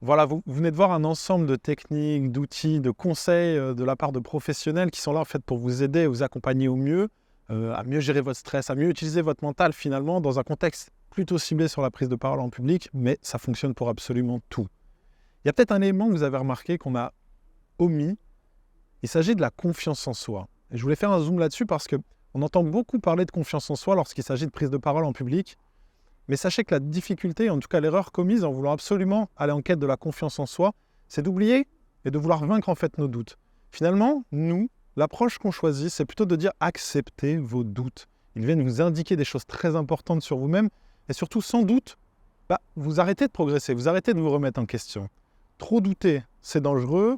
Voilà, vous venez de voir un ensemble de techniques, d'outils, de conseils de la part de professionnels qui sont là en fait pour vous aider, vous accompagner au mieux, à mieux gérer votre stress, à mieux utiliser votre mental finalement dans un contexte plutôt ciblé sur la prise de parole en public, mais ça fonctionne pour absolument tout. Il y a peut-être un élément que vous avez remarqué qu'on a omis, il s'agit de la confiance en soi. Et je voulais faire un zoom là-dessus parce qu'on entend beaucoup parler de confiance en soi lorsqu'il s'agit de prise de parole en public, mais sachez que la difficulté, en tout cas l'erreur commise en voulant absolument aller en quête de la confiance en soi, c'est d'oublier et de vouloir vaincre en fait nos doutes. Finalement, nous, l'approche qu'on choisit, c'est plutôt de dire acceptez vos doutes. Ils viennent vous indiquer des choses très importantes sur vous-même et surtout sans doute, vous arrêtez de progresser, vous arrêtez de vous remettre en question. Trop douter, c'est dangereux.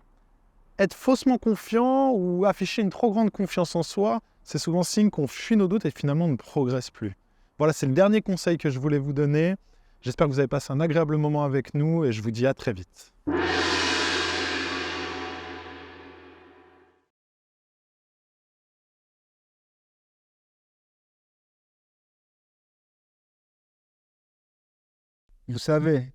Être faussement confiant ou afficher une trop grande confiance en soi, c'est souvent signe qu'on fuit nos doutes et finalement on ne progresse plus. Voilà, c'est le dernier conseil que je voulais vous donner. J'espère que vous avez passé un agréable moment avec nous et je vous dis à très vite. Vous savez,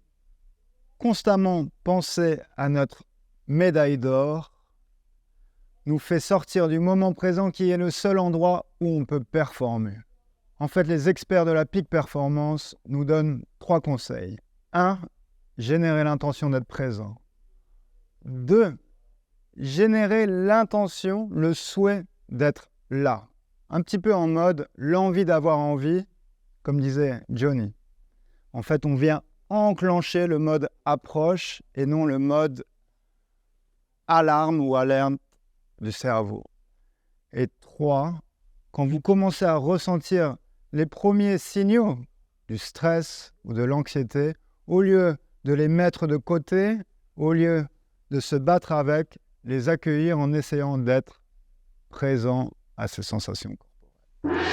constamment penser à notre médaille d'or nous fait sortir du moment présent qui est le seul endroit où on peut performer. En fait, les experts de la peak performance nous donnent 3 conseils. 1. Générer l'intention d'être présent. 2. Générer l'intention, le souhait d'être là. Un petit peu en mode l'envie d'avoir envie, comme disait Johnny. En fait, on vient enclencher le mode approche et non le mode alarme ou alerte du cerveau. Et 3, quand vous commencez à ressentir les premiers signaux du stress ou de l'anxiété, au lieu de les mettre de côté, au lieu de se battre avec, les accueillir en essayant d'être présent à ces sensations corporelles.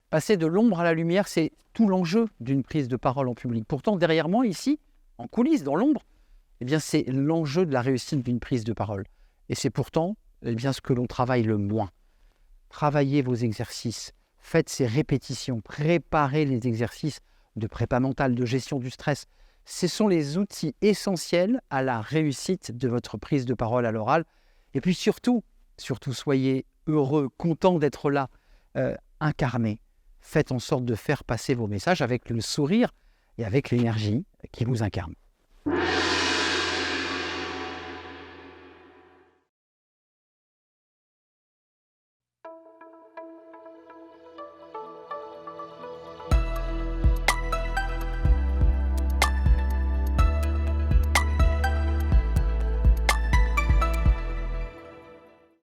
Passer de l'ombre à la lumière, c'est tout l'enjeu d'une prise de parole en public. Pourtant, derrière moi, ici, en coulisses, dans l'ombre, eh bien, c'est l'enjeu de la réussite d'une prise de parole. Et c'est pourtant ce que l'on travaille le moins. Travaillez vos exercices, faites ces répétitions, préparez les exercices de prépa mentale, de gestion du stress. Ce sont les outils essentiels à la réussite de votre prise de parole à l'oral. Et puis surtout, soyez heureux, contents d'être là, incarnés. Faites en sorte de faire passer vos messages avec le sourire et avec l'énergie qui vous incarne.